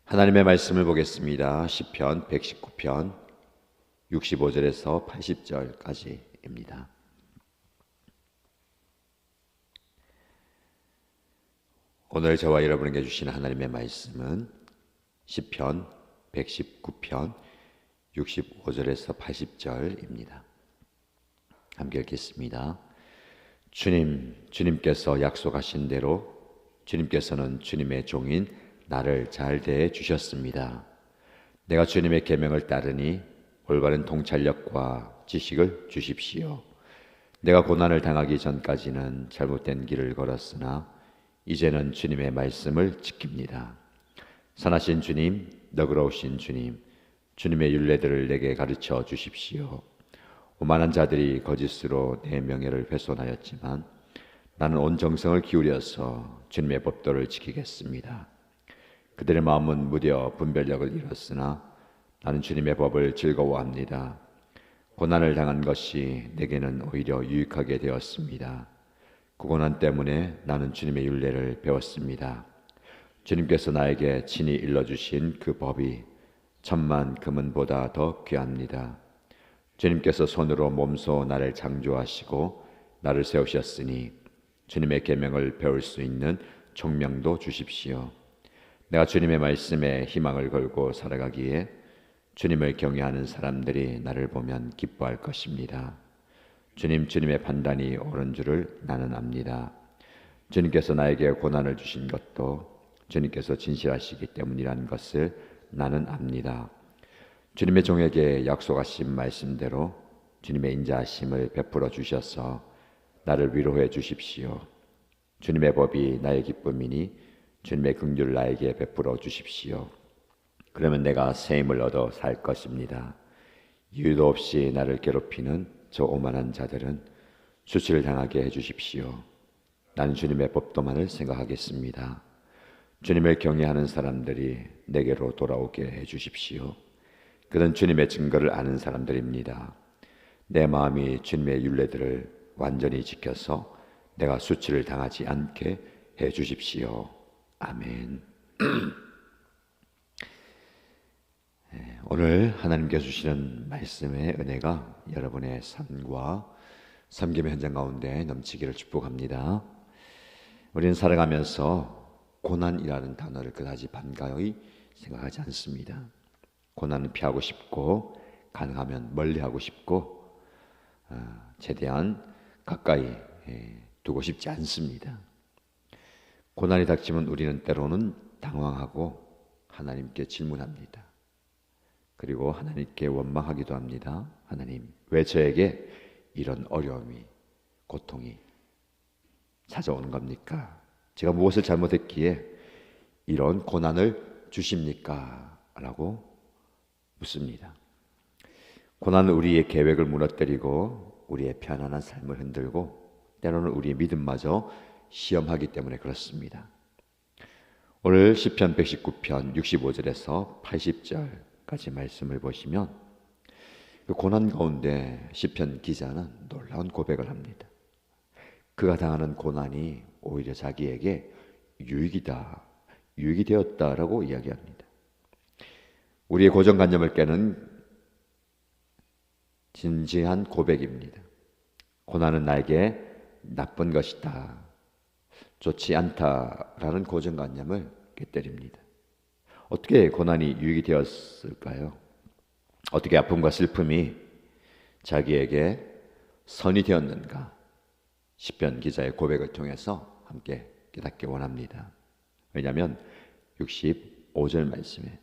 하나님의 말씀을 보겠습니다. 시편 119편 65절에서 80절까지입니다. 오늘 저와 여러분에게 주신 하나님의 말씀은 시편 119편 65절에서 80절입니다. 함께 읽겠습니다. 주님께서 약속하신 대로 주님께서는 주님의 종인 나를 잘 대해 주셨습니다. 내가 주님의 계명을 따르니 올바른 통찰력과 지식을 주십시오. 내가 고난을 당하기 전까지는 잘못된 길을 걸었으나 이제는 주님의 말씀을 지킵니다. 선하신 주님, 너그러우신 주님, 주님의 율례들을 내게 가르쳐 주십시오. 오만한 자들이 거짓으로 내 명예를 훼손하였지만 나는 온 정성을 기울여서 주님의 법도를 지키겠습니다. 그들의 마음은 무뎌 분별력을 잃었으나 나는 주님의 법을 즐거워합니다. 고난을 당한 것이 내게는 오히려 유익하게 되었습니다. 그 고난 때문에 나는 주님의 율례를 배웠습니다. 주님께서 나에게 친히 일러주신 그 법이 천만 금은보다 더 귀합니다. 주님께서 손으로 몸소 나를 창조하시고 나를 세우셨으니 주님의 계명을 배울 수 있는 총명도 주십시오. 내가 주님의 말씀에 희망을 걸고 살아가기에 주님을 경외하는 사람들이 나를 보면 기뻐할 것입니다. 주님의 판단이 옳은 줄을 나는 압니다. 주님께서 나에게 고난을 주신 것도 주님께서 진실하시기 때문이라는 것을 나는 압니다. 주님의 종에게 약속하신 말씀대로 주님의 인자하심을 베풀어 주셔서 나를 위로해 주십시오. 주님의 법이 나의 기쁨이니 주님의 긍휼을 나에게 베풀어 주십시오. 그러면 내가 새 힘을 얻어 살 것입니다. 이유도 없이 나를 괴롭히는 저 오만한 자들은 수치를 당하게 해주십시오. 나는 주님의 법도만을 생각하겠습니다. 주님을 경외하는 사람들이 내게로 돌아오게 해주십시오. 그는 주님의 증거를 아는 사람들입니다. 내 마음이 주님의 율례들을 완전히 지켜서 내가 수치를 당하지 않게 해주십시오. 아멘. 오늘 하나님께서 주시는 말씀의 은혜가 여러분의 삶과 섬김의 현장 가운데 넘치기를 축복합니다. 우리는 살아가면서 고난이라는 단어를 그다지 반가이 생각하지 않습니다. 고난은 피하고 싶고 가능하면 멀리하고 싶고 최대한 가까이 두고 싶지 않습니다. 고난이 닥치면 우리는 때로는 당황하고 하나님께 질문합니다. 그리고 하나님께 원망하기도 합니다. 하나님, 왜 저에게 이런 어려움이, 고통이 찾아오는 겁니까? 제가 무엇을 잘못했기에 이런 고난을 주십니까? 라고 묻습니다. 고난은 우리의 계획을 무너뜨리고 우리의 편안한 삶을 흔들고 때로는 우리의 믿음마저 시험하기 때문에 그렇습니다. 오늘 시편 119편 65절에서 80절까지 말씀을 보시면 그 고난 가운데 시편 기자는 놀라운 고백을 합니다. 그가 당하는 고난이 오히려 자기에게 유익이 되었다라고 이야기합니다. 우리의 고정관념을 깨는 진지한 고백입니다. 고난은 나에게 나쁜 것이다, 좋지 않다라는 고정관념을 깨뜨립니다. 어떻게 고난이 유익이 되었을까요? 어떻게 아픔과 슬픔이 자기에게 선이 되었는가? 시편 기자의 고백을 통해서 함께 깨닫기 원합니다. 왜냐하면 65절 말씀에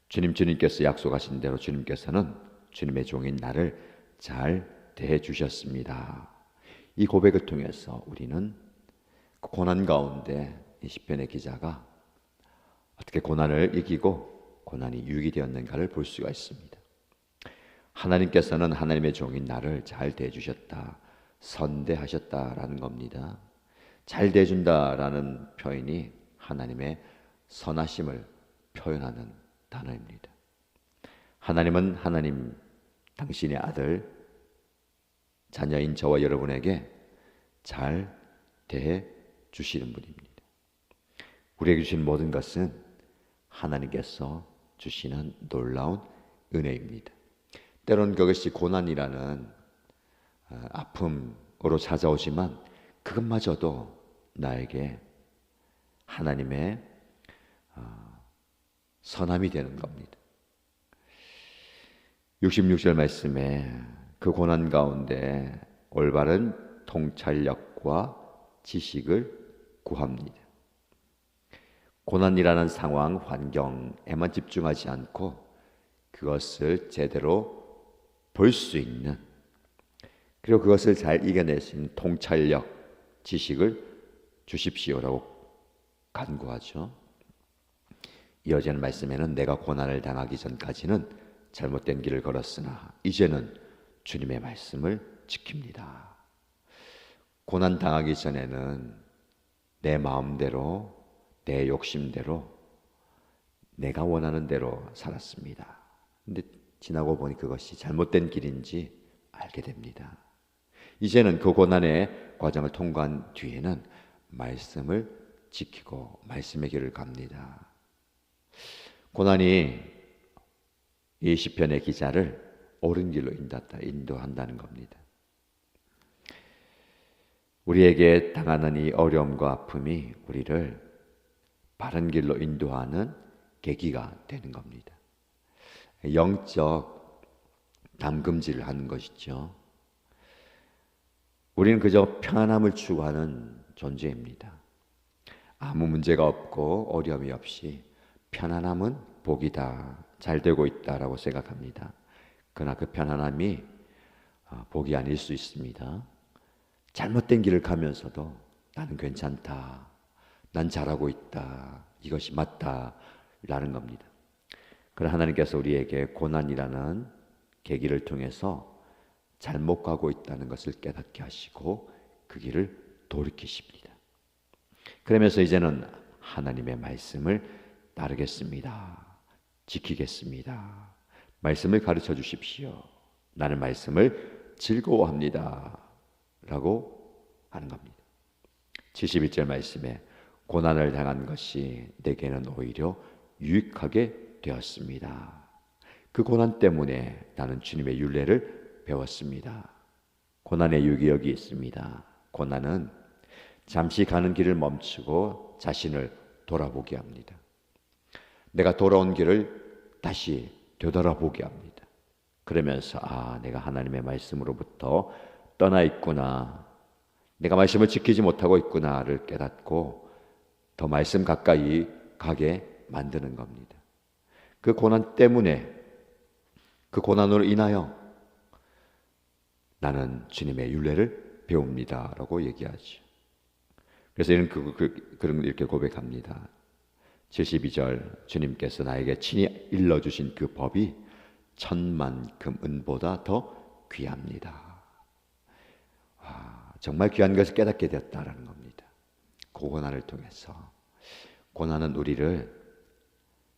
주님께서 약속하신 대로 주님께서는 주님의 종인 나를 잘 대해 주셨습니다. 이 고백을 통해서 우리는 그 고난 가운데 이 시편의 기자가 어떻게 고난을 이기고 고난이 유익이 되었는가를 볼 수가 있습니다. 하나님께서는 하나님의 종인 나를 잘 대해주셨다, 선대하셨다라는 겁니다. 잘 대해준다라는 표현이 하나님의 선하심을 표현하는 단어입니다. 하나님은 하나님, 당신의 아들, 자녀인 저와 여러분에게 잘 대해 주시는 분입니다. 우리에게 주신 모든 것은 하나님께서 주시는 놀라운 은혜입니다. 때론 그것이 고난이라는 아픔으로 찾아오지만 그것마저도 나에게 하나님의 선함이 되는 겁니다. 66절 말씀에 그 고난 가운데 올바른 통찰력과 지식을 구합니다. 고난이라는 상황, 환경에만 집중하지 않고 그것을 제대로 볼 수 있는, 그리고 그것을 잘 이겨낼 수 있는 통찰력, 지식을 주십시오라고 간구하죠. 이어지는 말씀에는 내가 고난을 당하기 전까지는 잘못된 길을 걸었으나 이제는 주님의 말씀을 지킵니다. 고난 당하기 전에는 내 마음대로, 내 욕심대로, 내가 원하는 대로 살았습니다. 근데 지나고 보니 그것이 잘못된 길인지 알게 됩니다. 이제는 그 고난의 과정을 통과한 뒤에는 말씀을 지키고 말씀의 길을 갑니다. 고난이 이 시편의 기자를 옳은 길로 인도한다는 겁니다. 우리에게 당하는 이 어려움과 아픔이 우리를 바른 길로 인도하는 계기가 되는 겁니다. 영적 담금질을 하는 것이죠. 우리는 그저 편안함을 추구하는 존재입니다. 아무 문제가 없고 어려움이 없이 편안함은 복이다, 잘 되고 있다라고 생각합니다. 그러나 그 편안함이 복이 아닐 수 있습니다. 잘못된 길을 가면서도 나는 괜찮다, 난 잘하고 있다, 이것이 맞다라는 겁니다. 그러나 하나님께서 우리에게 고난이라는 계기를 통해서 잘못 가고 있다는 것을 깨닫게 하시고 그 길을 돌이키십니다. 그러면서 이제는 하나님의 말씀을 따르겠습니다, 지키겠습니다, 말씀을 가르쳐 주십시오, 나는 말씀을 즐거워합니다 라고 하는 겁니다. 71절 말씀에 고난을 당한 것이 내게는 오히려 유익하게 되었습니다. 그 고난 때문에 나는 주님의 율례를 배웠습니다. 고난의 유익이 여기 있습니다. 고난은 잠시 가는 길을 멈추고 자신을 돌아보게 합니다. 내가 돌아온 길을 다시 되돌아보게 합니다. 그러면서 내가 하나님의 말씀으로부터 떠나 있구나, 내가 말씀을 지키지 못하고 있구나를 깨닫고 더 말씀 가까이 가게 만드는 겁니다. 그 고난 때문에, 그 고난으로 인하여 나는 주님의 율례를 배웁니다 라고 얘기하죠. 그래서 이는 이렇게 고백합니다. 72절 주님께서 나에게 친히 일러주신 그 법이 천만큼 은보다 더 귀합니다. 정말 귀한 것을 깨닫게 되었다라는 겁니다. 그 고난을 통해서. 고난은 우리를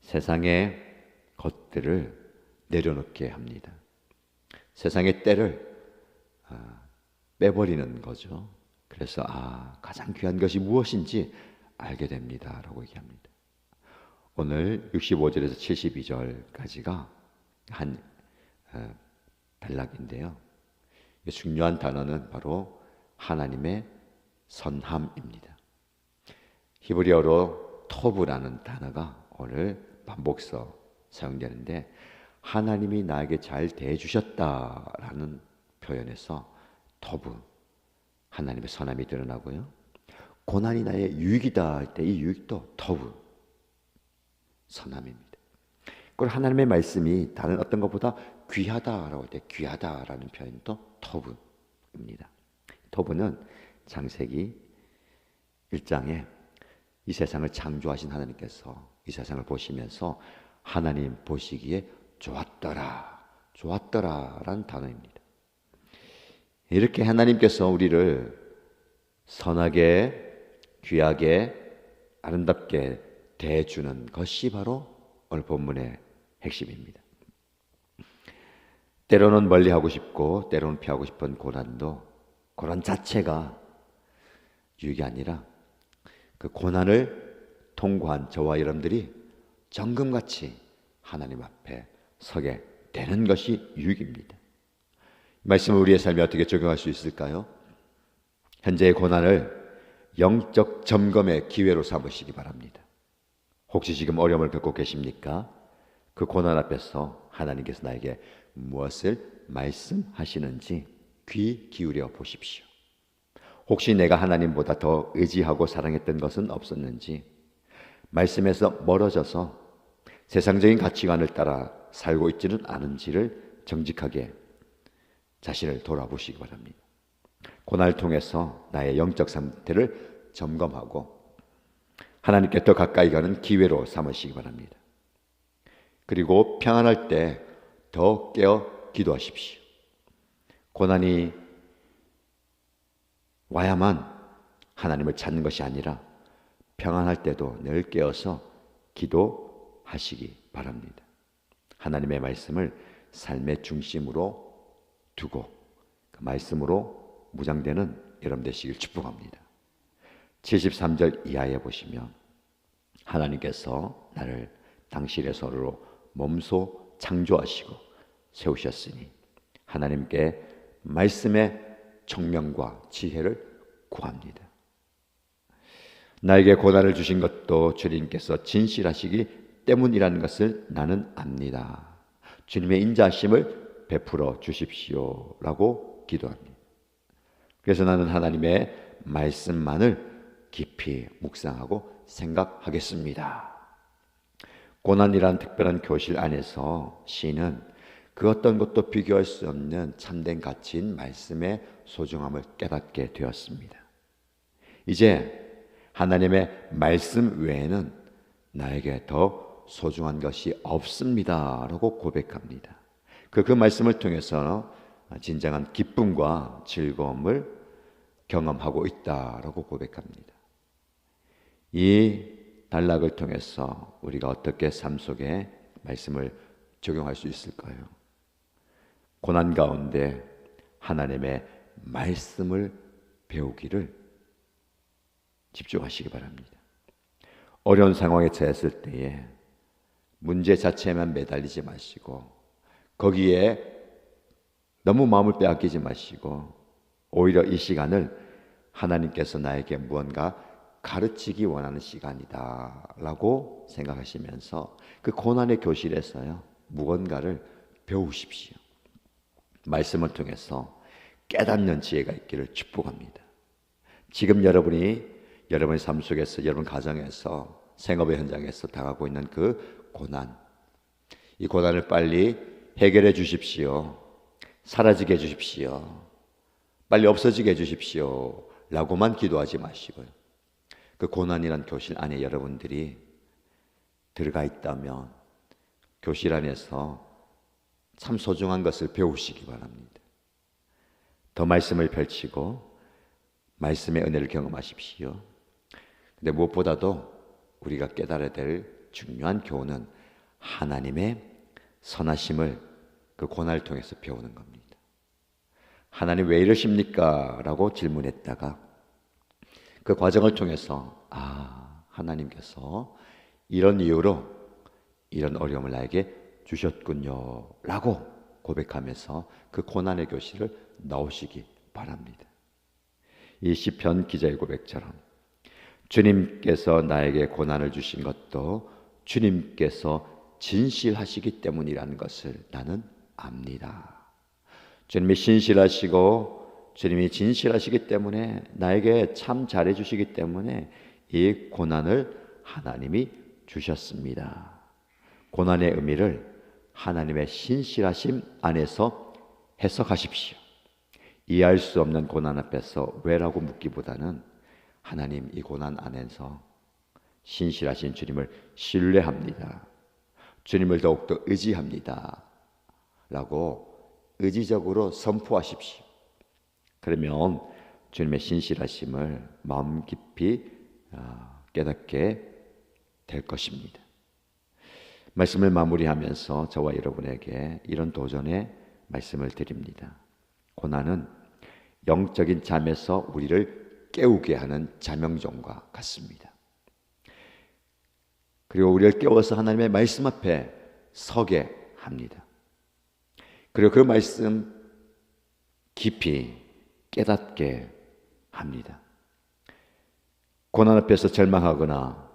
세상의 것들을 내려놓게 합니다. 세상의 때를 빼버리는 거죠. 그래서 가장 귀한 것이 무엇인지 알게 됩니다 라고 얘기합니다. 오늘 65절에서 72절까지가 한 단락인데요. 중요한 단어는 바로 하나님의 선함입니다. 히브리어로 토브라는 단어가 오늘 반복서 사용되는데, 하나님이 나에게 잘 대해주셨다라는 표현에서 토브, 하나님의 선함이 드러나고요. 고난이 나의 유익이다 할 때 이 유익도 토브, 선함입니다. 그리고 하나님의 말씀이 다른 어떤 것보다 귀하다라고 할 때 귀하다라는 표현도 토브입니다. 토브는 창세기 1장에 이 세상을 창조하신 하나님께서 이 세상을 보시면서 하나님 보시기에 좋았더라라는 단어입니다. 이렇게 하나님께서 우리를 선하게, 귀하게, 아름답게 대해주는 것이 바로 오늘 본문의 핵심입니다. 때로는 멀리하고 싶고 때로는 피하고 싶은 고난도, 고난 자체가 유익이 아니라 그 고난을 통과한 저와 여러분들이 정금같이 하나님 앞에 서게 되는 것이 유익입니다. 이 말씀을 우리의 삶에 어떻게 적용할 수 있을까요? 현재의 고난을 영적 점검의 기회로 삼으시기 바랍니다. 혹시 지금 어려움을 겪고 계십니까? 그 고난 앞에서 하나님께서 나에게 무엇을 말씀하시는지 귀 기울여 보십시오. 혹시 내가 하나님보다 더 의지하고 사랑했던 것은 없었는지, 말씀에서 멀어져서 세상적인 가치관을 따라 살고 있지는 않은지를 정직하게 자신을 돌아보시기 바랍니다. 고난을 통해서 나의 영적 상태를 점검하고 하나님께 더 가까이 가는 기회로 삼으시기 바랍니다. 그리고 평안할 때 더 깨어 기도하십시오. 고난이 와야만 하나님을 찾는 것이 아니라 평안할 때도 늘 깨어서 기도하시기 바랍니다. 하나님의 말씀을 삶의 중심으로 두고 그 말씀으로 무장되는 여러분 되시길 축복합니다. 73절 이하에 보시면 하나님께서 나를 당신의 손으로 몸소 창조하시고 세우셨으니 하나님께 말씀의 청명과 지혜를 구합니다. 나에게 고난을 주신 것도 주님께서 진실하시기 때문이라는 것을 나는 압니다. 주님의 인자하심을 베풀어 주십시오 라고 기도합니다. 그래서 나는 하나님의 말씀만을 깊이 묵상하고 생각하겠습니다. 고난이란 특별한 교실 안에서 시인은 그 어떤 것도 비교할 수 없는 참된 가치인 말씀의 소중함을 깨닫게 되었습니다. 이제 하나님의 말씀 외에는 나에게 더 소중한 것이 없습니다 라고 고백합니다. 그 말씀을 통해서 진정한 기쁨과 즐거움을 경험하고 있다라고 고백합니다. 이 단락을 통해서 우리가 어떻게 삶 속에 말씀을 적용할 수 있을까요? 고난 가운데 하나님의 말씀을 배우기를 집중하시기 바랍니다. 어려운 상황에 처했을 때에 문제 자체에만 매달리지 마시고 거기에 너무 마음을 빼앗기지 마시고 오히려 이 시간을 하나님께서 나에게 무언가 가르치기 원하는 시간이다 라고 생각하시면서 그 고난의 교실에서요 무언가를 배우십시오. 말씀을 통해서 깨닫는 지혜가 있기를 축복합니다. 지금 여러분의 삶 속에서 여러분 가정에서 생업의 현장에서 당하고 있는 그 고난, 이 고난을 빨리 해결해 주십시오. 사라지게 해 주십시오. 빨리 없어지게 해 주십시오 라고만 기도하지 마시고요. 그 고난이란 교실 안에 여러분들이 들어가 있다면 교실 안에서 참 소중한 것을 배우시기 바랍니다. 더 말씀을 펼치고 말씀의 은혜를 경험하십시오. 근데 무엇보다도 우리가 깨달아야 될 중요한 교훈은 하나님의 선하심을 그 고난을 통해서 배우는 겁니다. 하나님 왜 이러십니까? 라고 질문했다가 그 과정을 통해서 하나님께서 이런 이유로 이런 어려움을 나에게 주셨군요 라고 고백하면서 그 고난의 교실을 나오시기 바랍니다. 이 시편 기자의 고백처럼 주님께서 나에게 고난을 주신 것도 주님께서 진실하시기 때문이라는 것을 나는 압니다. 주님이 신실하시고 주님이 진실하시기 때문에 나에게 참 잘해주시기 때문에 이 고난을 하나님이 주셨습니다. 고난의 의미를 하나님의 신실하심 안에서 해석하십시오. 이해할 수 없는 고난 앞에서 왜라고 묻기보다는 하나님 이 고난 안에서 신실하신 주님을 신뢰합니다. 주님을 더욱더 의지합니다. 라고 의지적으로 선포하십시오. 그러면 주님의 신실하심을 마음 깊이 깨닫게 될 것입니다. 말씀을 마무리하면서 저와 여러분에게 이런 도전의 말씀을 드립니다. 고난은 영적인 잠에서 우리를 깨우게 하는 자명종과 같습니다. 그리고 우리를 깨워서 하나님의 말씀 앞에 서게 합니다. 그리고 그 말씀 깊이 깨닫게 합니다. 고난 앞에서 절망하거나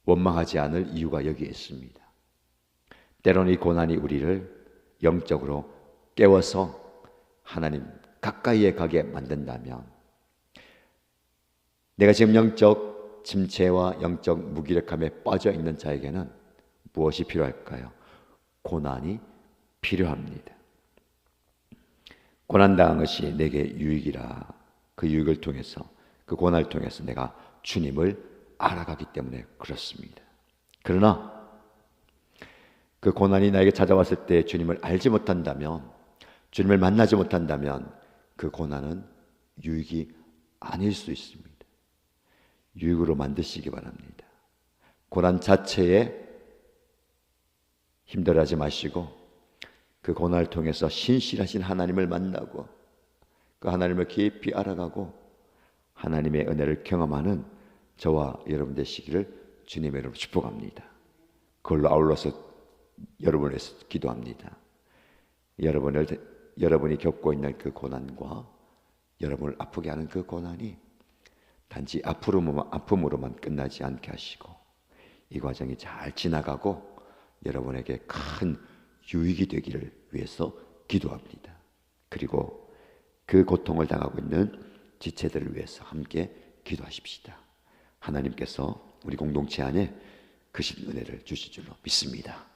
원망하지 않을 이유가 여기에 있습니다. 때로는 이 고난이 우리를 영적으로 깨워서 하나님 가까이에 가게 만든다면, 내가 지금 영적 침체와 영적 무기력함에 빠져 있는 자에게는 무엇이 필요할까요? 고난이 필요합니다. 고난당한 것이 내게 유익이라. 그 유익을 통해서, 그 고난을 통해서 내가 주님을 알아가기 때문에 그렇습니다. 그러나 그 고난이 나에게 찾아왔을 때 주님을 알지 못한다면, 주님을 만나지 못한다면 그 고난은 유익이 아닐 수 있습니다. 유익으로 만드시기 바랍니다. 고난 자체에 힘들어하지 마시고 그 고난을 통해서 신실하신 하나님을 만나고 그 하나님을 깊이 알아가고 하나님의 은혜를 경험하는 저와 여러분 되시기를 주님의 이름으로 축복합니다. 그걸로 아울러서 여러분에서 기도합니다. 여러분이 겪고 있는 그 고난과 여러분을 아프게 하는 그 고난이 단지 아픔으로만 끝나지 않게 하시고 이 과정이 잘 지나가고 여러분에게 큰 유익이 되기를 위해서 기도합니다. 그리고 그 고통을 당하고 있는 지체들을 위해서 함께 기도하십시다. 하나님께서 우리 공동체 안에 크신 은혜를 주실 줄로 믿습니다.